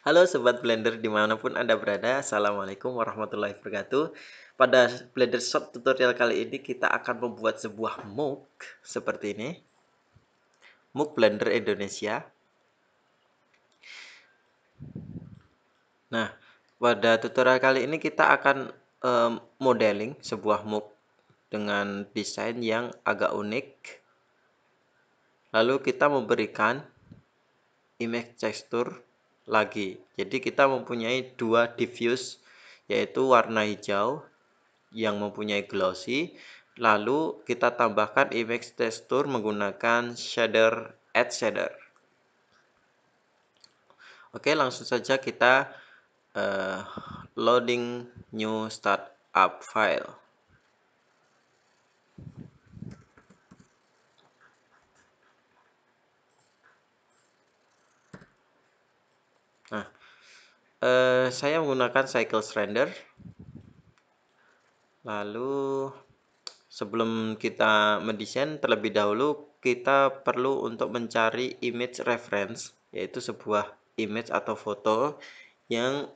Halo Sobat Blender dimanapun Anda berada, Assalamualaikum warahmatullahi wabarakatuh. Pada Blender Shop tutorial kali ini kita akan membuat sebuah MOOC seperti ini. MOOC Blender Indonesia. Nah, pada tutorial kali ini kita akan modeling sebuah MOOC dengan desain yang agak unik. Lalu kita memberikan image texture lagi. Jadi kita mempunyai dua diffuse, yaitu warna hijau yang mempunyai glossy, lalu kita tambahkan image texture menggunakan shader, add shader. Oke, langsung saja kita loading new startup file. Nah, saya menggunakan cycles render. Lalu sebelum kita mendesain terlebih dahulu, kita perlu untuk mencari image reference, yaitu sebuah image atau foto yang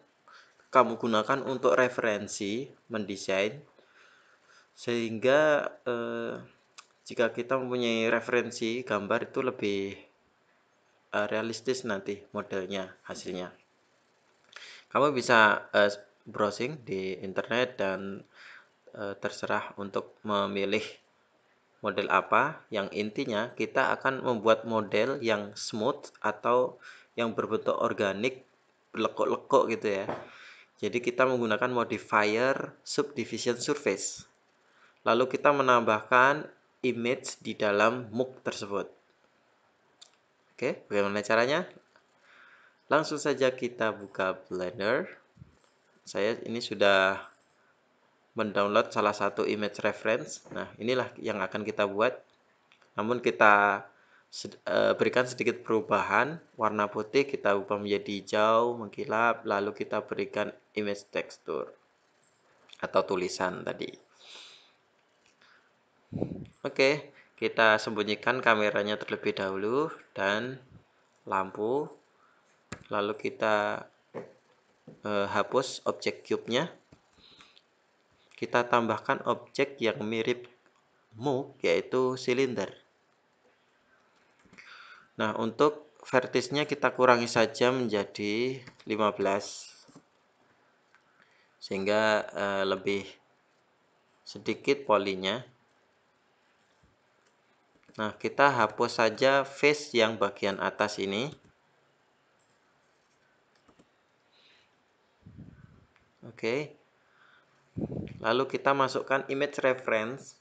kamu gunakan untuk referensi mendesain, sehingga jika kita mempunyai referensi gambar itu lebih realistis nanti modelnya, hasilnya. Kamu bisa browsing di internet dan terserah untuk memilih model apa. Yang intinya kita akan membuat model yang smooth atau yang berbentuk organik, lekuk-lekuk gitu ya. Jadi kita menggunakan modifier subdivision surface. Lalu kita menambahkan image di dalam MOOC tersebut. Oke, bagaimana caranya? Langsung saja kita buka Blender. Saya ini sudah mendownload salah satu image reference. Nah, inilah yang akan kita buat. Namun kita berikan sedikit perubahan. Warna putih kita ubah menjadi hijau, mengkilap. Lalu kita berikan image texture atau tulisan tadi. Oke, kita sembunyikan kameranya terlebih dahulu dan lampu. Lalu kita hapus objek cube-nya. Kita tambahkan objek yang mirip MOOC, yaitu silinder. Nah, untuk vertisnya kita kurangi saja menjadi 15, sehingga lebih sedikit polinya. Nah, kita hapus saja face yang bagian atas ini. Oke. Lalu kita masukkan image reference.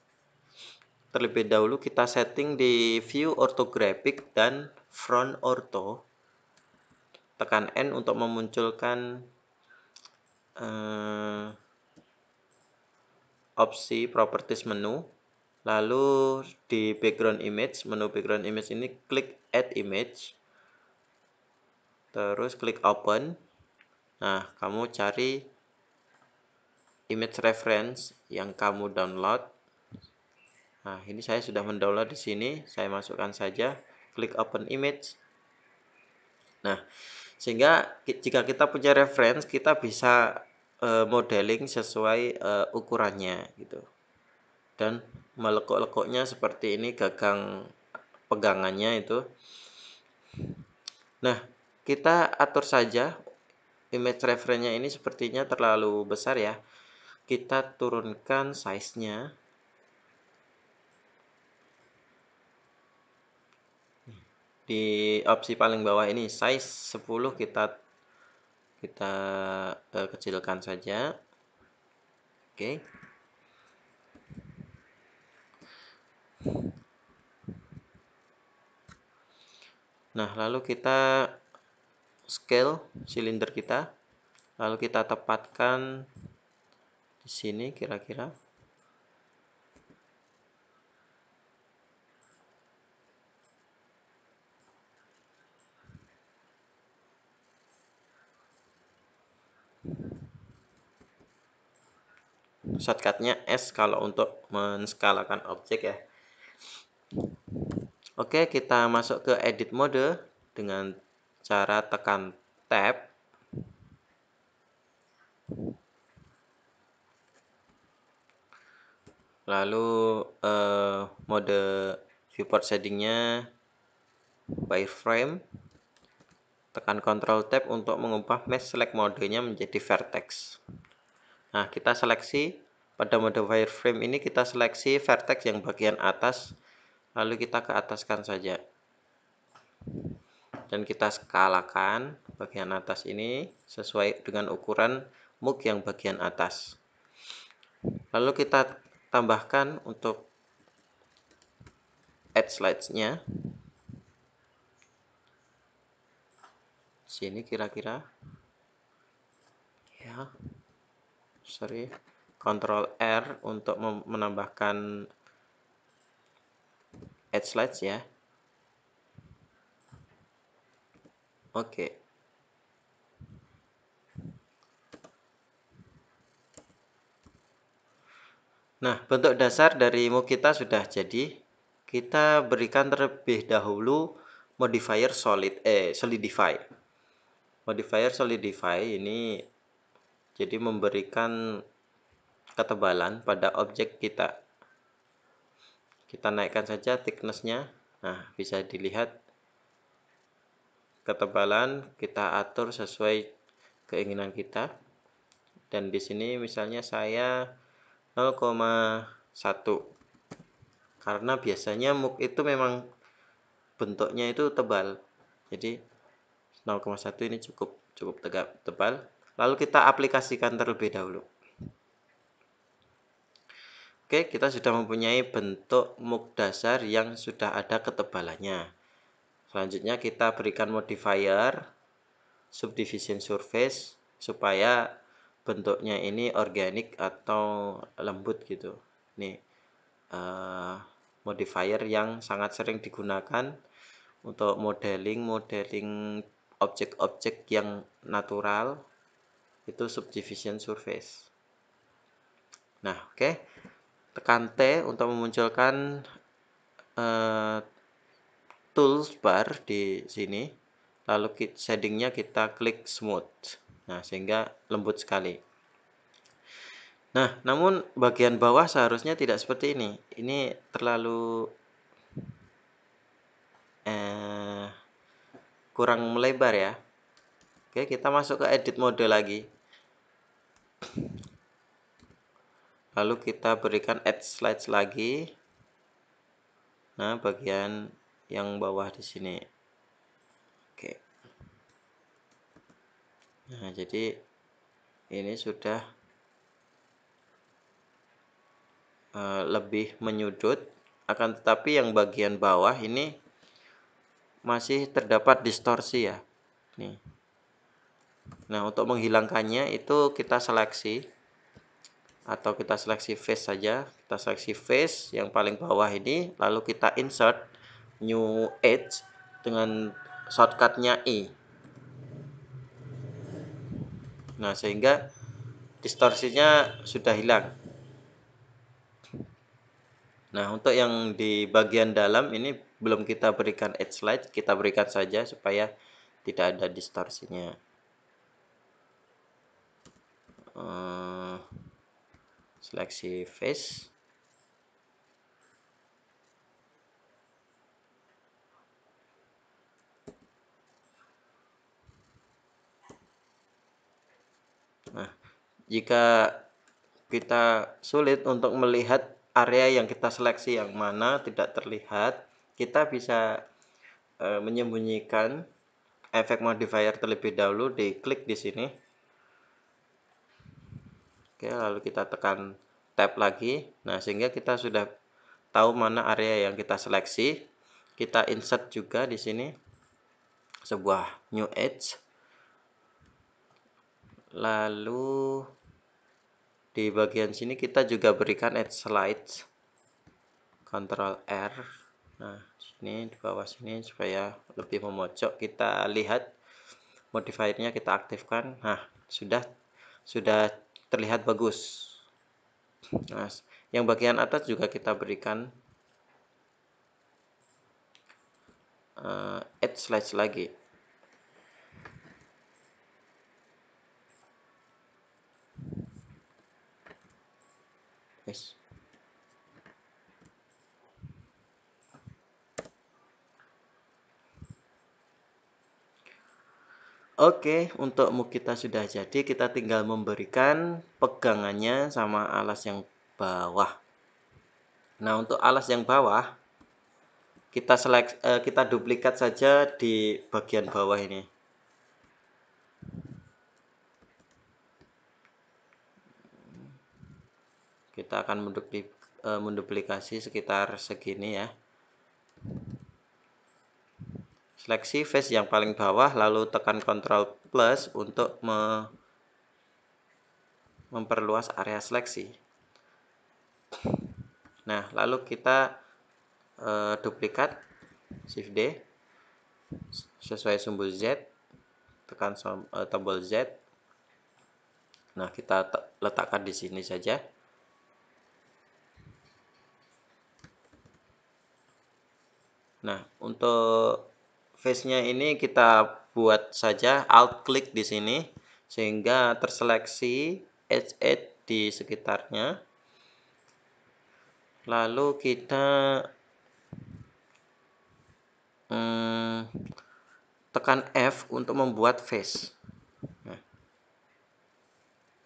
Terlebih dahulu kita setting di view orthographic dan front ortho. Tekan N untuk memunculkan opsi properties menu. Lalu di background image, menu background image ini klik add image. Terus klik open. Nah, kamu cari image reference yang kamu download. Nah, ini saya sudah mendownload di sini. Saya masukkan saja, klik open image. Nah, sehingga jika kita punya reference, kita bisa modeling sesuai ukurannya gitu. Dan melekuk-lekuknya seperti ini, gagang pegangannya itu. Nah, kita atur saja image reference-nya ini sepertinya terlalu besar ya. Kita turunkan size-nya. Di opsi paling bawah ini size 10 kita kecilkan saja. Oke. Nah, lalu kita scale silinder kita. Lalu kita tepatkan di sini kira-kira. Shortcutnya S kalau untuk menskalakan objek ya. Oke, kita masuk ke edit mode dengan cara tekan tab. Lalu mode viewport shadingnya wireframe. Tekan Ctrl Tab untuk mengubah mesh select modenya menjadi vertex. Nah, kita seleksi pada mode wireframe ini, kita seleksi vertex yang bagian atas, lalu kita ke ataskan saja. Dan kita skalakan bagian atas ini sesuai dengan ukuran muk yang bagian atas. Lalu kita tambahkan untuk add slides-nya. Sini kira-kira. Ya. Sorry. Ctrl R untuk menambahkan add slides ya. Oke. Nah, bentuk dasar dari muk kita sudah jadi. Kita berikan terlebih dahulu modifier solidify. Modifier solidify ini jadi memberikan ketebalan pada objek kita. Kita naikkan saja thickness-nya. Nah, bisa dilihat ketebalan kita atur sesuai keinginan kita. Dan di sini misalnya saya 0,1. Karena biasanya muk itu memang bentuknya itu tebal. Jadi 0,1 ini cukup tebal. Lalu kita aplikasikan terlebih dahulu. Oke, kita sudah mempunyai bentuk muk dasar yang sudah ada ketebalannya. Selanjutnya kita berikan modifier subdivision surface supaya bentuknya ini organik atau lembut gitu. Nih modifier yang sangat sering digunakan untuk modeling objek-objek yang natural, itu subdivision surface. Nah, oke. Tekan T untuk memunculkan toolbar di sini. Lalu shadingnya kita klik smooth. Nah, sehingga lembut sekali. Nah, namun bagian bawah seharusnya tidak seperti ini. Ini terlalu kurang melebar ya. Oke, kita masuk ke edit mode lagi. Lalu kita berikan add slides lagi. Nah, bagian yang bawah di sini. Oke. Nah, jadi ini sudah lebih menyudut, akan tetapi yang bagian bawah ini masih terdapat distorsi ya. Nih. Nah, untuk menghilangkannya itu kita seleksi atau kita seleksi face saja. Kita seleksi face yang paling bawah ini, lalu kita insert new edge dengan shortcutnya I. Nah, sehingga distorsinya sudah hilang. Nah, untuk yang di bagian dalam ini belum kita berikan edge slide, kita berikan saja supaya tidak ada distorsinya. Seleksi face. Nah, jika kita sulit untuk melihat area yang kita seleksi yang mana tidak terlihat, kita bisa menyembunyikan efek modifier terlebih dahulu, diklik di sini. Oke, lalu kita tekan tab lagi. Nah, sehingga kita sudah tahu mana area yang kita seleksi. Kita insert juga di sini sebuah new edge. Lalu di bagian sini kita juga berikan edge slides. Ctrl R. Nah, sini di bawah sini supaya lebih memojok, kita lihat modifiernya, kita aktifkan. Nah, sudah terlihat bagus. Nah, yang bagian atas juga kita berikan add slides lagi. face. Oke, untuk muk kita sudah jadi, kita tinggal memberikan pegangannya sama alas yang bawah. Nah, untuk alas yang bawah, kita duplikat saja di bagian bawah ini. Kita akan menduplikasi sekitar segini ya. Seleksi face yang paling bawah, lalu tekan Ctrl plus untuk memperluas area seleksi. Nah, lalu kita duplikat Shift D sesuai sumbu Z, tekan tombol Z. Nah, kita letakkan di sini saja. Nah, untuk face-nya ini kita buat saja alt klik di sini sehingga terseleksi edge di sekitarnya. Lalu kita tekan F untuk membuat face. Nah,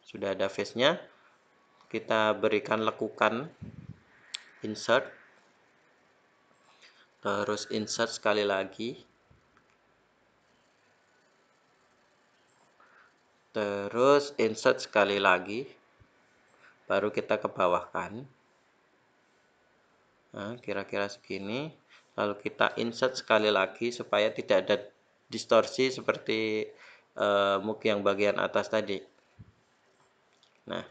sudah ada face-nya. Kita berikan lekukan insert, terus insert sekali lagi, terus insert sekali lagi, baru kita ke bawahkan. Nah, kira-kira segini. Lalu kita insert sekali lagi supaya tidak ada distorsi seperti muk yang bagian atas tadi. Nah,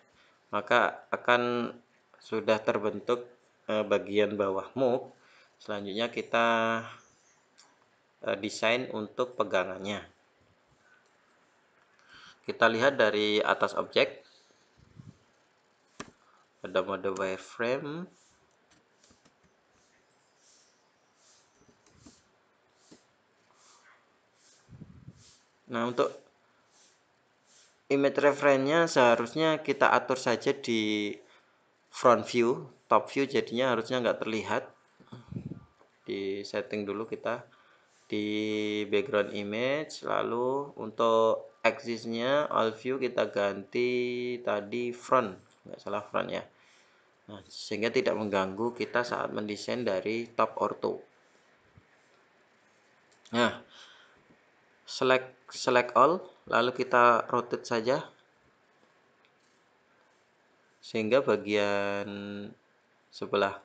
maka akan sudah terbentuk bagian bawah muk. Selanjutnya kita desain untuk pegangannya. Kita lihat dari atas objek, ada mode wireframe. Nah, untuk image reference-nya seharusnya kita atur saja di front view, top view jadinya harusnya nggak terlihat. Di setting dulu kita di background image, lalu untuk axis-nya all view kita ganti tadi front, nggak salah front ya. Nah, sehingga tidak mengganggu kita saat mendesain dari top ortho. Nah, select all, lalu kita rotate saja sehingga bagian sebelah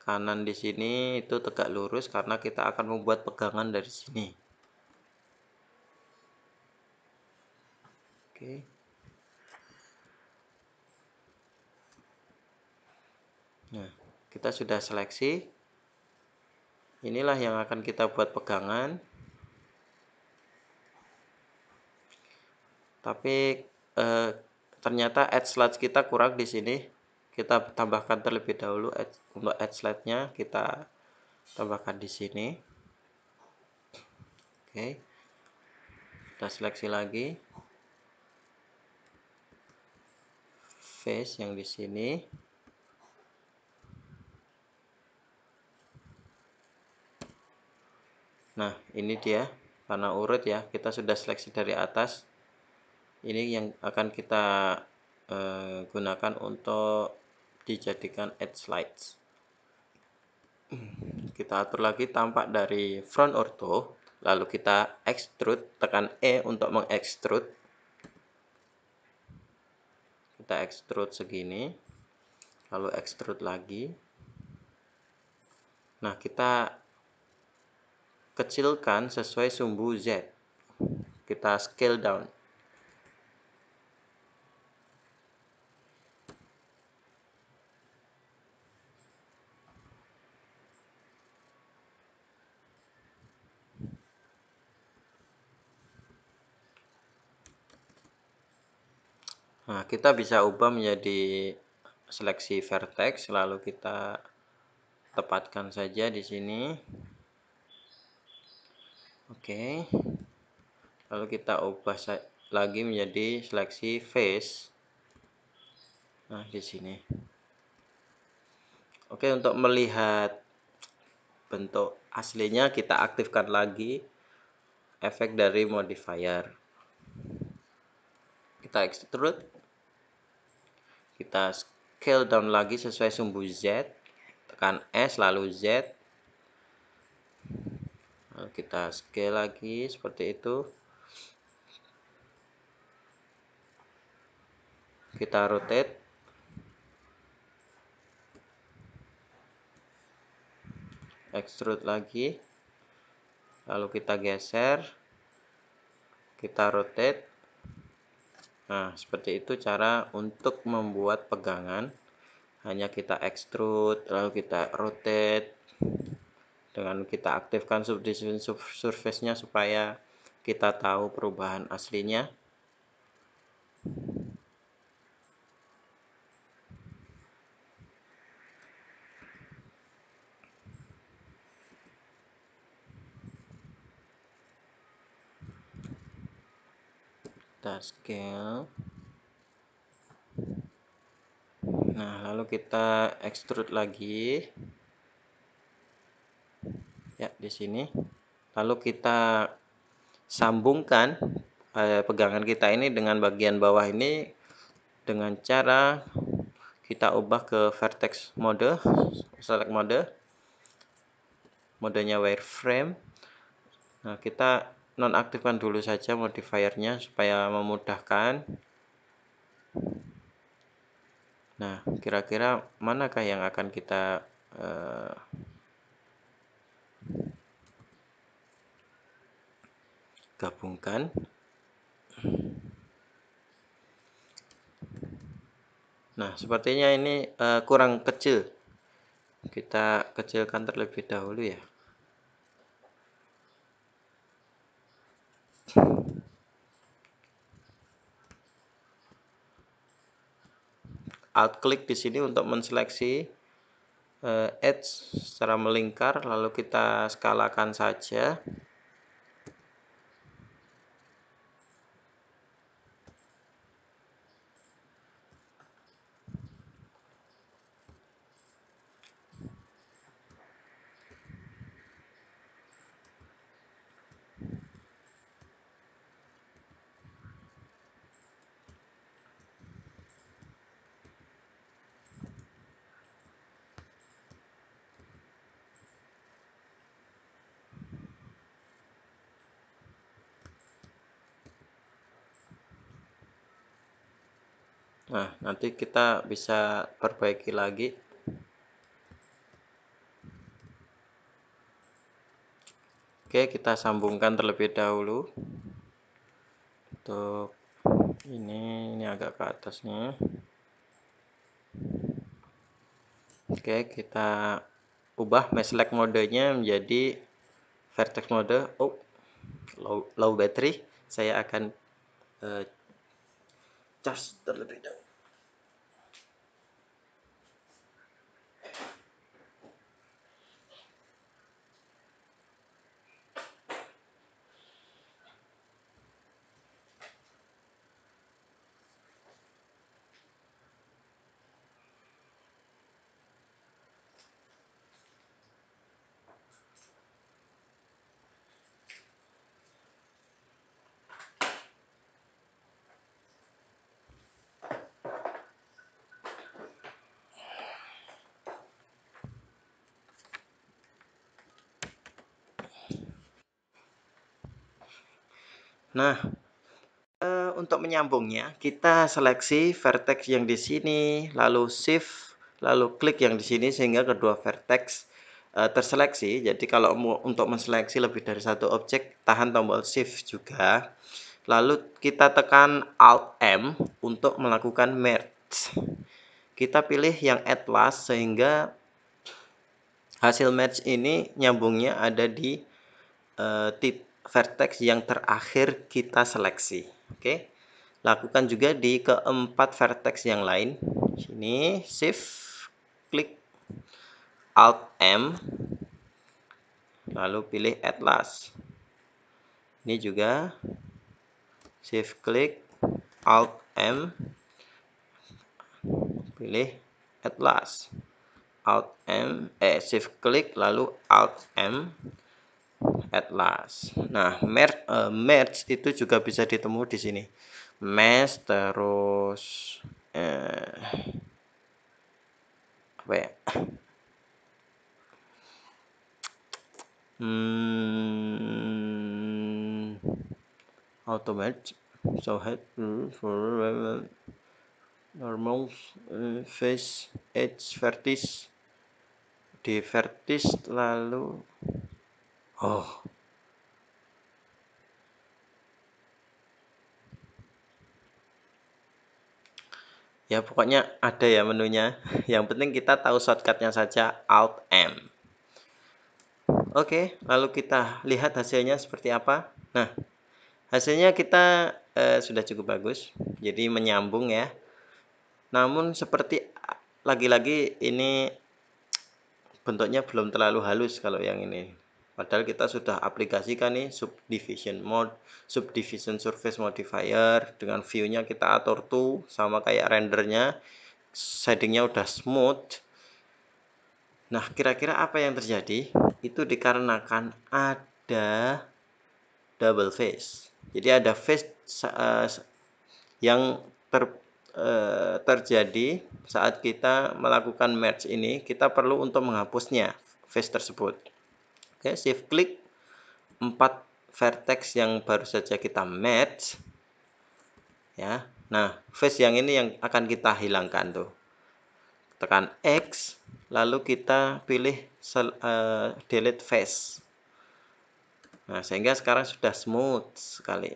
kanan di sini itu tegak lurus karena kita akan membuat pegangan dari sini. Oke. Nah, kita sudah seleksi. Inilah yang akan kita buat pegangan. Tapi ternyata edge slot kita kurang di sini. Kita tambahkan terlebih dahulu untuk edge slot-nya kita tambahkan di sini. Oke. Kita seleksi lagi. Face yang di sini. Nah, ini dia karena urut ya, kita sudah seleksi dari atas. Ini yang akan kita gunakan untuk dijadikan edge slides. Kita atur lagi tampak dari front ortho, lalu kita extrude, tekan E untuk mengextrude. Kita extrude segini, lalu extrude lagi. Nah, kita kecilkan sesuai sumbu Z. Kita scale down. Nah, kita bisa ubah menjadi seleksi vertex, lalu kita tepatkan saja di sini. Oke. Lalu kita ubah lagi menjadi seleksi face. Nah, di sini. Oke, untuk melihat bentuk aslinya kita aktifkan lagi efek dari modifier. Kita extrude, kita scale down lagi sesuai sumbu Z, tekan S lalu Z, lalu kita scale lagi seperti itu, kita rotate, extrude lagi, lalu kita geser, kita rotate. Nah, seperti itu cara untuk membuat pegangan. Hanya kita extrude, lalu kita rotate, dengan kita aktifkan subdivision surface-nya supaya kita tahu perubahan aslinya. Kita scale. Nah, lalu kita extrude lagi. Ya, di sini. Lalu kita sambungkan pegangan kita ini dengan bagian bawah ini dengan cara kita ubah ke vertex mode, select mode, modenya wireframe. Nah, kita nonaktifkan dulu saja modifiernya supaya memudahkan. Nah, kira-kira manakah yang akan kita gabungkan? Nah, sepertinya ini kurang kecil. Kita kecilkan terlebih dahulu ya. Alt klik di sini untuk menseleksi edge secara melingkar, lalu kita skalakan saja. Nah, nanti kita bisa perbaiki lagi. Oke, kita sambungkan terlebih dahulu. Untuk ini agak ke atasnya. Oke, kita ubah mesh select modenya menjadi vertex mode. Oh, low battery. Saya akan charge terlebih dahulu. Nah, untuk menyambungnya, kita seleksi vertex yang di sini, lalu shift, lalu klik yang di sini sehingga kedua vertex terseleksi. Jadi kalau untuk menseleksi lebih dari satu objek, tahan tombol shift juga. Lalu kita tekan Alt M untuk melakukan merge. Kita pilih yang at last sehingga hasil merge ini nyambungnya ada di vertex yang terakhir kita seleksi. Oke. Lakukan juga di keempat vertex yang lain. Sini shift klik Alt M lalu pilih Atlas. Ini juga shift klik Alt M pilih Atlas, Alt M, Shift klik lalu Alt M, Atlas. Nah, merge itu juga bisa ditemu di sini. Mesh terus apa ya? Automate, so head for normal face edge vertex di vertex lalu ya pokoknya ada ya menunya. Yang penting kita tahu shortcutnya saja, Alt M. Oke, lalu kita lihat hasilnya seperti apa. Nah, hasilnya kita sudah cukup bagus, jadi menyambung ya. Namun seperti lagi-lagi ini bentuknya belum terlalu halus kalau yang ini. Padahal kita sudah aplikasikan nih subdivision mode, subdivision surface modifier, dengan view-nya kita atur tuh sama kayak rendernya, shading-nya udah smooth. Nah, kira-kira apa yang terjadi? Itu dikarenakan ada double face. Jadi ada face yang terjadi saat kita melakukan merge ini, kita perlu untuk menghapusnya face tersebut. Oke, shift klik 4 vertex yang baru saja kita match ya. Nah, face yang ini yang akan kita hilangkan tuh. Tekan X lalu kita pilih delete face. Nah, sehingga sekarang sudah smooth sekali.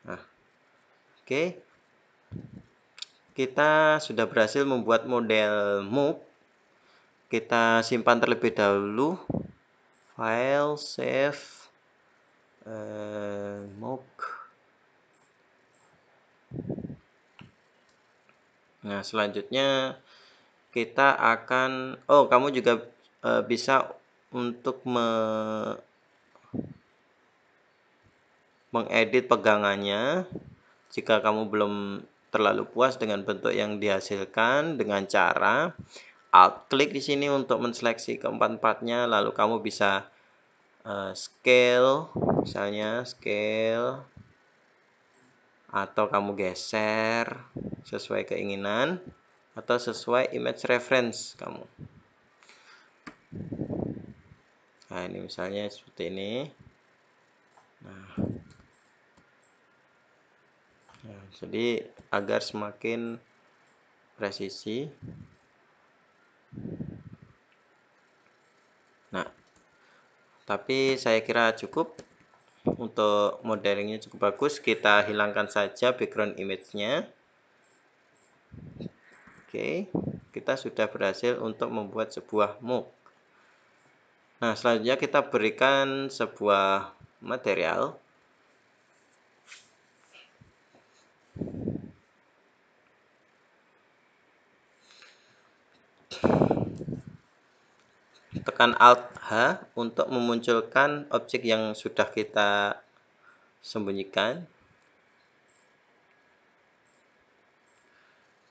Nah, oke. Kita sudah berhasil membuat model move. Kita simpan terlebih dahulu. File, save, move. Nah, selanjutnya kita akan, kamu juga bisa untuk mengedit pegangannya. Jika kamu belum terlalu puas dengan bentuk yang dihasilkan, dengan cara Alt klik di sini untuk menseleksi keempat-empatnya, lalu kamu bisa scale, misalnya scale, atau kamu geser sesuai keinginan, atau sesuai image reference kamu. Nah, ini misalnya seperti ini. Nah, jadi agar semakin presisi. Nah, tapi saya kira cukup untuk modelingnya cukup bagus. Kita hilangkan saja background image-nya. Oke, kita sudah berhasil untuk membuat sebuah move. Nah, selanjutnya kita berikan sebuah material. Tekan Alt H untuk memunculkan objek yang sudah kita sembunyikan.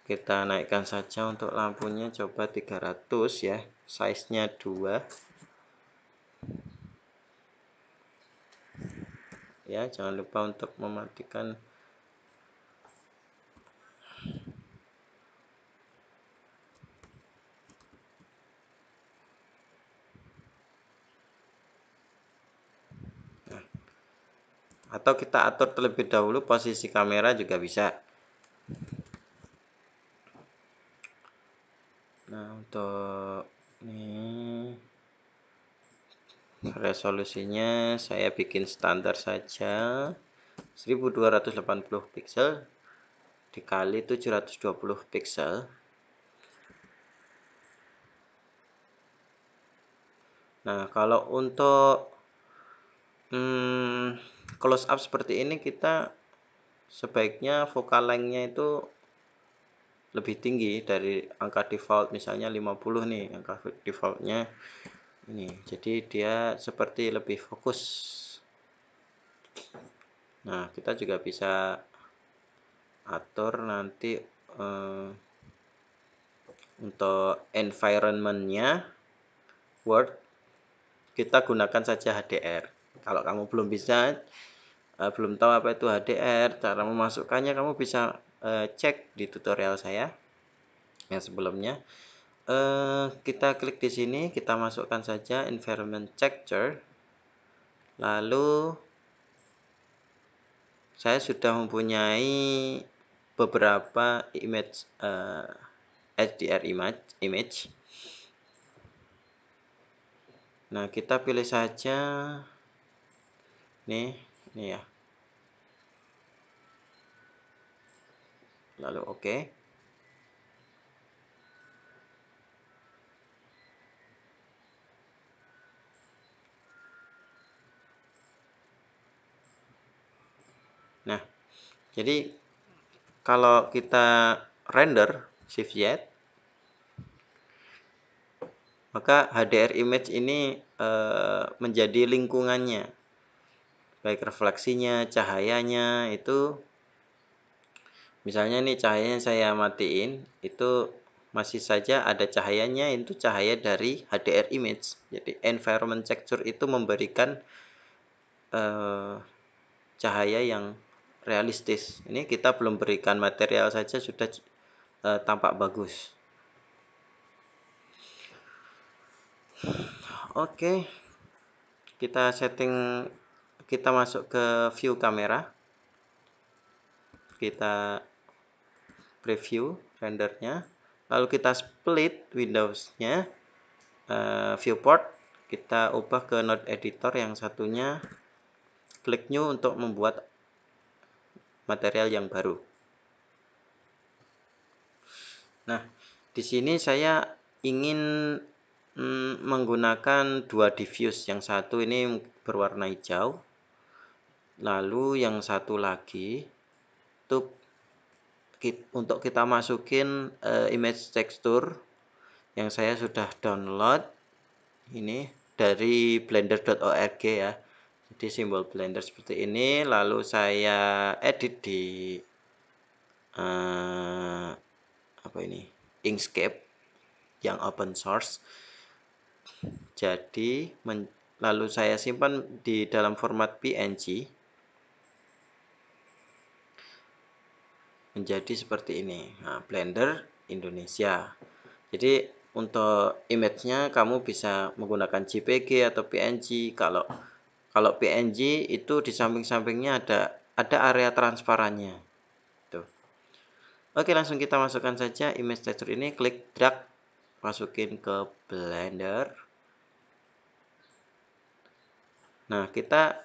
Kita naikkan saja untuk lampunya, coba 300 ya, size-nya 2. Ya, jangan lupa untuk mematikan. Atau kita atur terlebih dahulu posisi kamera juga bisa. Nah, untuk ini resolusinya saya bikin standar saja, 1280 pixel dikali 720 pixel. Nah, kalau untuk close up seperti ini, kita sebaiknya focal length-nya itu lebih tinggi dari angka default, misalnya 50 nih angka defaultnya ini, jadi dia seperti lebih fokus. Nah, kita juga bisa atur nanti untuk environment-nya Word, kita gunakan saja HDR. Kalau kamu belum belum tahu apa itu HDR, cara memasukkannya, kamu bisa cek di tutorial saya yang sebelumnya. Kita klik di sini, kita masukkan saja environment texture. Lalu saya sudah mempunyai beberapa image HDR image. Nah, kita pilih saja nih ya. Lalu oke. Nah, jadi kalau kita render Shift Z, maka HDR image ini menjadi lingkungannya, baik refleksinya, cahayanya itu. Misalnya nih cahayanya saya matiin, itu masih saja ada cahayanya, itu cahaya dari HDR image. Jadi environment texture itu memberikan cahaya yang realistis. Ini kita belum berikan material saja sudah tampak bagus. Oke, kita setting, kita masuk ke view kamera, kita preview rendernya, lalu kita split Windows-nya, viewport, kita ubah ke node editor, yang satunya klik new untuk membuat material yang baru. Nah, di sini saya ingin menggunakan dua diffuse, yang satu ini berwarna hijau, lalu yang satu lagi itu untuk kita masukin image texture yang saya sudah download ini dari blender.org ya. Jadi simbol blender seperti ini, lalu saya edit di apa ini, Inkscape yang open source. Jadi lalu saya simpan di dalam format PNG menjadi seperti ini. Nah, Blender Indonesia. Jadi untuk image-nya kamu bisa menggunakan JPG atau PNG. Kalau PNG itu di samping-sampingnya ada area transparannya. Tuh. Oke, langsung kita masukkan saja image texture ini, klik drag, masukin ke Blender. Nah, kita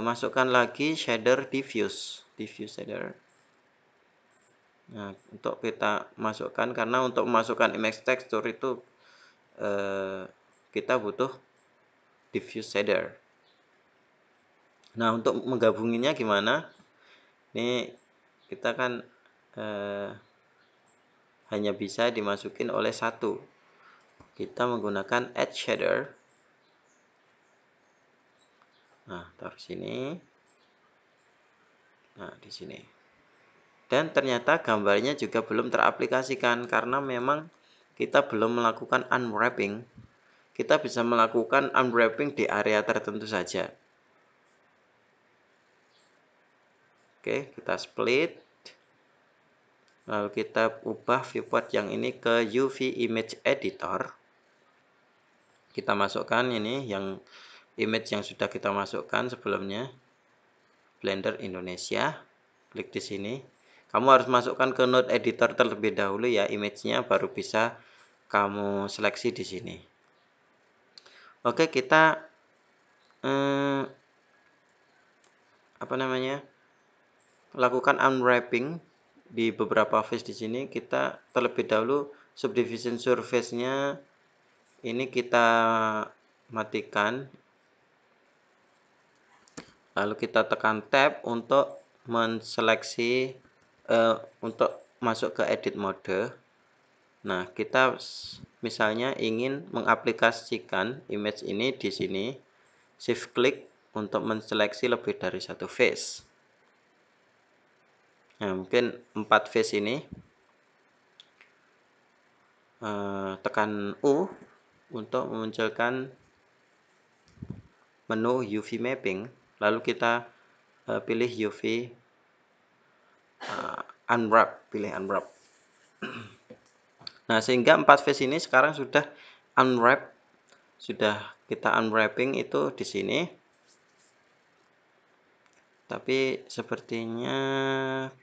masukkan lagi shader diffuse shader. Nah, untuk kita masukkan, karena untuk memasukkan image texture itu kita butuh diffuse shader. Nah, untuk menggabunginnya gimana? Ini kita kan hanya bisa dimasukin oleh satu. Kita menggunakan edge shader. Nah, taruh sini. Nah, di sini. Dan ternyata gambarnya juga belum teraplikasikan karena memang kita belum melakukan unwrapping. Kita bisa melakukan unwrapping di area tertentu saja. Oke, kita split. Lalu kita ubah viewport yang ini ke UV Image Editor. Kita masukkan ini yang image yang sudah kita masukkan sebelumnya. Blender Indonesia. Klik di sini. Kamu harus masukkan ke node editor terlebih dahulu ya image-nya, baru bisa kamu seleksi di sini. Oke, kita lakukan unwrapping di beberapa face di sini. Kita terlebih dahulu subdivision surface-nya ini kita matikan. Lalu kita tekan tab untuk menseleksi untuk masuk ke edit mode. Nah, kita misalnya ingin mengaplikasikan image ini di sini, shift klik, untuk menseleksi lebih dari satu face. Nah, mungkin 4 face ini tekan U untuk memunculkan menu UV mapping, lalu kita pilih UV unwrap, pilih unwrap. Nah, sehingga 4 face ini sekarang sudah unwrap, sudah kita unwrapping itu di sini. Tapi sepertinya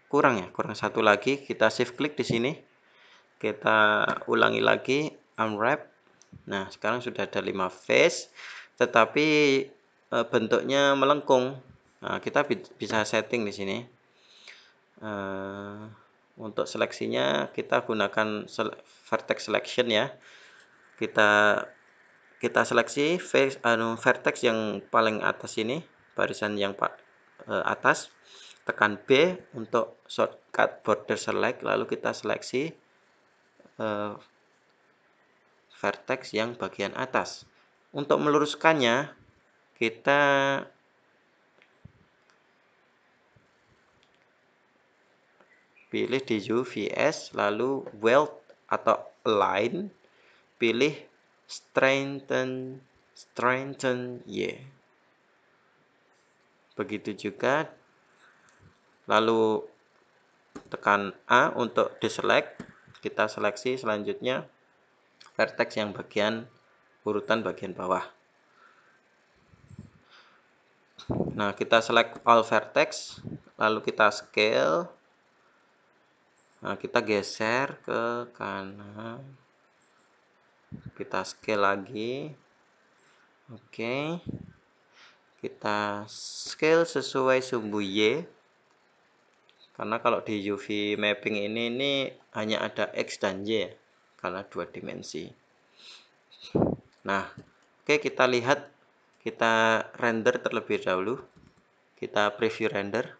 kurang ya, kurang satu lagi. Kita shift klik di sini. Kita ulangi lagi unwrap. Nah, sekarang sudah ada 5 face, tetapi bentuknya melengkung. Nah, kita bisa setting di sini. Untuk seleksinya kita gunakan vertex selection ya. Kita seleksi vertex yang paling atas ini, barisan yang atas. Tekan B untuk shortcut border select, lalu kita seleksi vertex yang bagian atas. Untuk meluruskannya, kita pilih di UVS, lalu weld atau align, pilih strengthen Y. Begitu juga, lalu tekan A untuk deselect. Kita seleksi selanjutnya vertex yang urutan bagian bawah. Nah, kita select all vertex, lalu kita scale. Nah, kita geser ke kanan. Kita scale lagi. Oke. Kita scale sesuai sumbu Y. Karena kalau di UV mapping ini hanya ada X dan Y, karena 2 dimensi. Nah, oke, kita lihat, kita render terlebih dahulu. Kita preview render.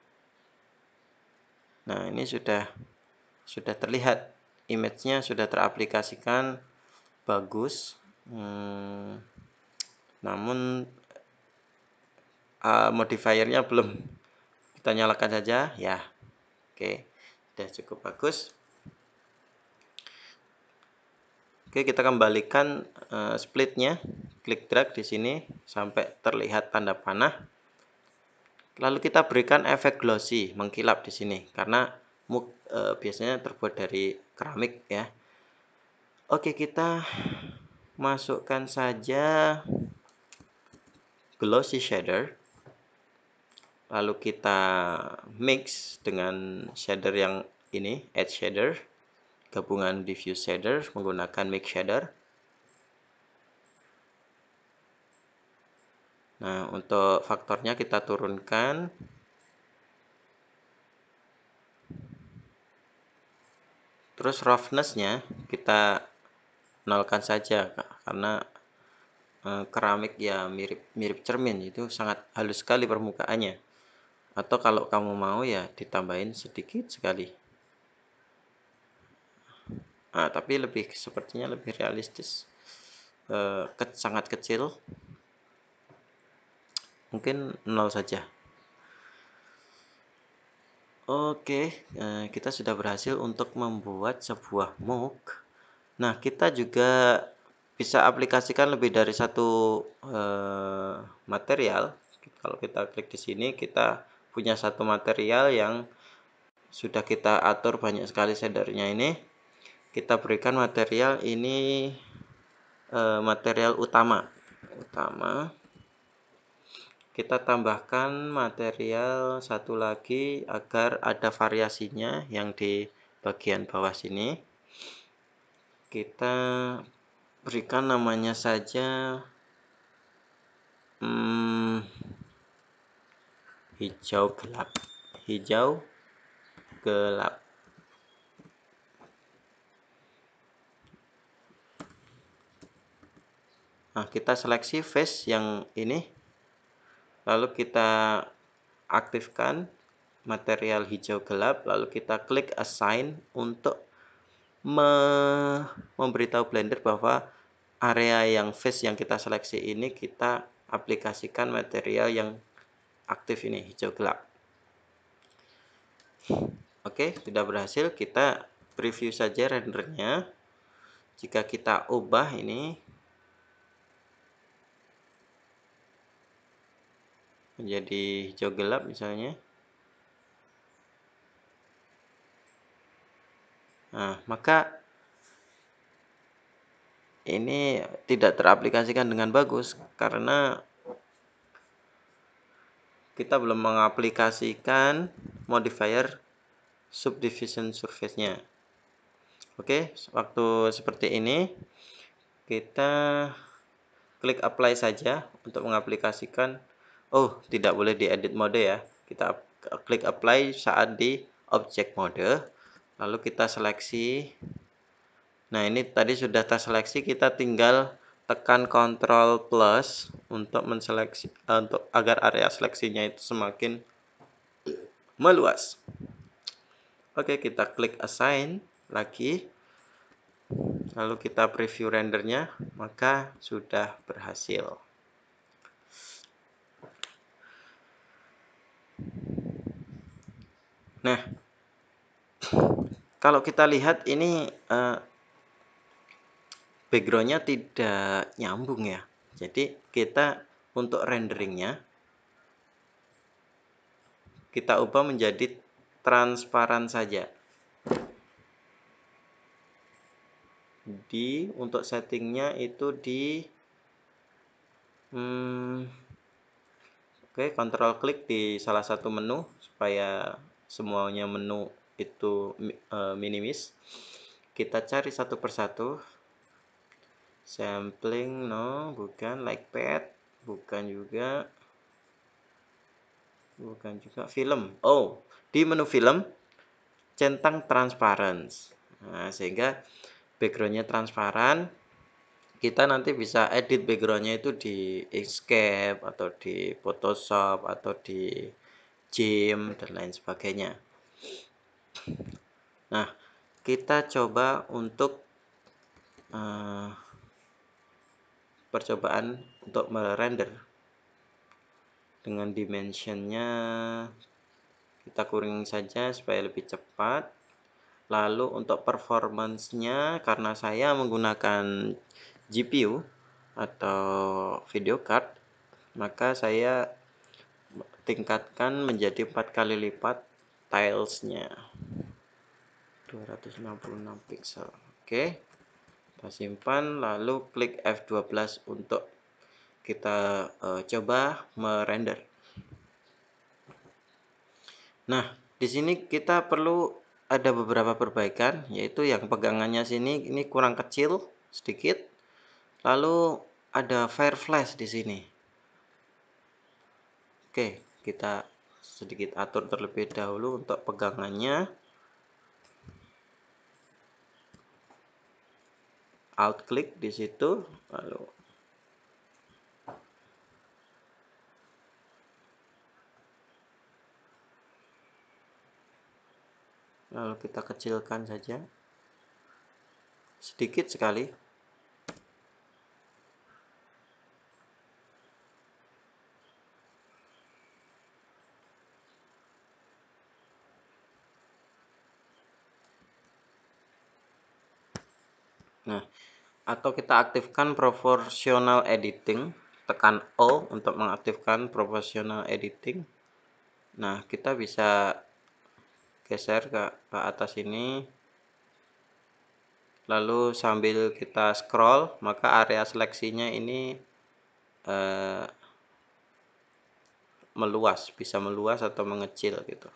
Nah, ini sudah terlihat, image-nya sudah teraplikasikan bagus. Namun modifiernya belum. Kita nyalakan saja ya. Oke, sudah cukup bagus. Oke, kita kembalikan splitnya, klik drag di sini sampai terlihat tanda panah. Lalu kita berikan efek glossy, mengkilap di sini karena biasanya terbuat dari keramik ya. Oke, kita masukkan saja glossy shader. Lalu kita mix dengan shader yang ini, edge shader, gabungan diffuse shader menggunakan mix shader. Nah, untuk faktornya kita turunkan. Terus roughness-nya kita nolkan saja, karena keramik ya mirip cermin, itu sangat halus sekali permukaannya. Atau kalau kamu mau ya ditambahin sedikit sekali. Nah, tapi sepertinya lebih realistis. Sangat kecil. Mungkin 0 saja. Oke, kita sudah berhasil untuk membuat sebuah MOOC. Nah, kita juga bisa aplikasikan lebih dari satu material. Kalau kita klik di sini, kita punya satu material yang sudah kita atur banyak sekali shadernya ini. Kita berikan material ini material utama. Kita tambahkan material satu lagi agar ada variasinya yang di bagian bawah sini. Kita berikan namanya saja hijau gelap. Nah, kita seleksi face yang ini, lalu kita aktifkan material hijau gelap, lalu kita klik assign untuk memberitahu Blender bahwa area yang face yang kita seleksi ini kita aplikasikan material yang aktif ini, hijau gelap. Oke, sudah berhasil. Kita preview saja rendernya. Jika kita ubah ini menjadi hijau gelap misalnya, nah maka ini tidak teraplikasikan dengan bagus karena kita belum mengaplikasikan modifier subdivision surface-nya. Oke, waktu seperti ini kita klik apply saja untuk mengaplikasikan. Oh, tidak boleh di edit mode ya. Kita klik apply saat di object mode, lalu kita seleksi. Nah, ini tadi sudah terseleksi, kita tinggal tekan Ctrl plus untuk menseleksi untuk agar area seleksinya itu semakin meluas. Oke, kita klik assign lagi. Lalu kita preview rendernya, maka sudah berhasil. Nah, kalau kita lihat ini backgroundnya tidak nyambung ya. Jadi kita untuk renderingnya kita ubah menjadi transparan saja. Untuk settingnya itu di oke, kontrol klik di salah satu menu supaya semuanya menu itu minimis. Kita cari satu persatu. Sampling, no, bukan. Like pad, bukan juga. Film. Oh, di menu film centang transparency. Nah, sehingga backgroundnya transparan. Kita nanti bisa edit backgroundnya itu di Inkscape atau di Photoshop atau di GIMP dan lain sebagainya. Nah, kita coba untuk percobaan untuk merender dengan dimensionnya kita kurangi saja supaya lebih cepat. Lalu untuk performance-nya, karena saya menggunakan GPU atau video card, maka saya tingkatkan menjadi 4 kali lipat tilesnya, 266 pixel. Oke, kita simpan, lalu klik F12 untuk kita coba merender. Nah, di sini kita perlu ada beberapa perbaikan, yaitu yang pegangannya sini ini kurang kecil sedikit. Lalu ada Fireflash di sini. Oke, kita sedikit atur terlebih dahulu untuk pegangannya. Alt klik di situ, lalu kita kecilkan saja sedikit sekali. Nah, atau kita aktifkan proportional editing, tekan O untuk mengaktifkan proportional editing. Nah, kita bisa geser ke atas ini, lalu sambil kita scroll maka area seleksinya ini meluas, bisa meluas atau mengecil gitu.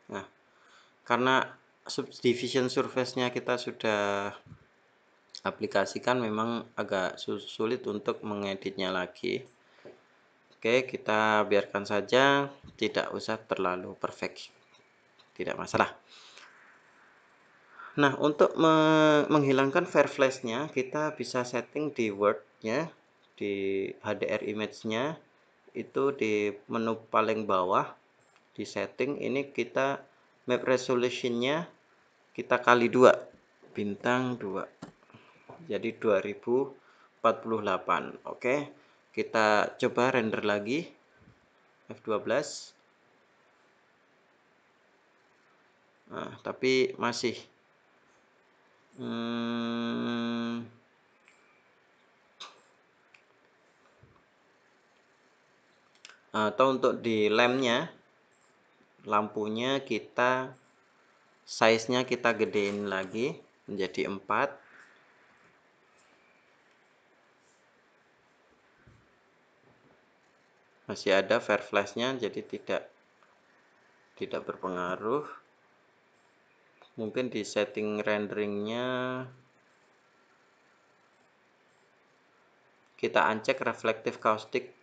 Nah, karena subdivision surface-nya kita sudah aplikasikan, memang agak sulit untuk mengeditnya lagi. Oke, kita biarkan saja, tidak usah terlalu perfect, tidak masalah. Nah, untuk menghilangkan Fireflies-nya, kita bisa setting di Word-nya, di HDR image-nya, itu di menu paling bawah, di setting ini kita map resolution-nya kita kali 2, bintang 2. Jadi 2048. Oke, kita coba render lagi F12. Nah, tapi masih atau untuk di lampunya kita size-nya kita gedein lagi menjadi 4. Masih ada Fireflies-nya, jadi tidak berpengaruh. Mungkin di setting renderingnya kita uncheck reflective caustic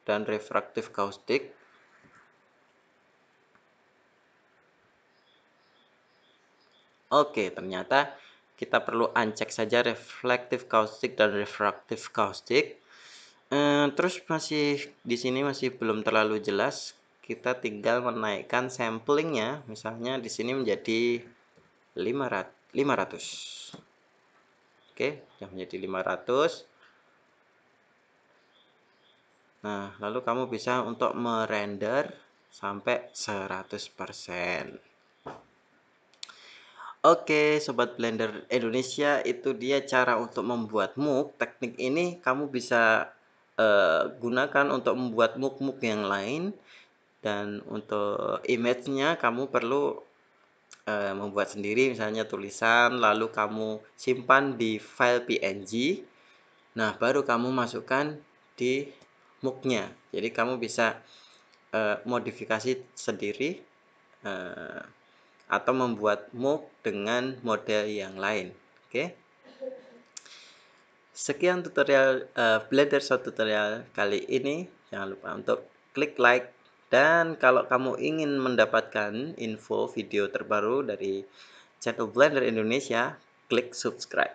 dan refractive caustic. Oke, ternyata kita perlu uncheck saja reflective caustic dan refractive caustic. Terus di sini masih belum terlalu jelas. Kita tinggal menaikkan samplingnya, misalnya di sini menjadi 500. Oke, sudah menjadi 500. Nah, lalu kamu bisa untuk merender sampai 100%. Oke, Sobat Blender Indonesia, itu dia cara untuk membuat MOOC. Teknik ini kamu bisa gunakan untuk membuat MOOC-MOOC yang lain. Dan untuk image-nya kamu perlu membuat sendiri, misalnya tulisan, lalu kamu simpan di file PNG. Nah, baru kamu masukkan di MOOC-nya. Jadi kamu bisa modifikasi sendiri atau membuat MOOC dengan model yang lain. Oke. Sekian tutorial Blender Shot tutorial kali ini. Jangan lupa untuk klik like, dan kalau kamu ingin mendapatkan info video terbaru dari channel Blender Indonesia, klik subscribe.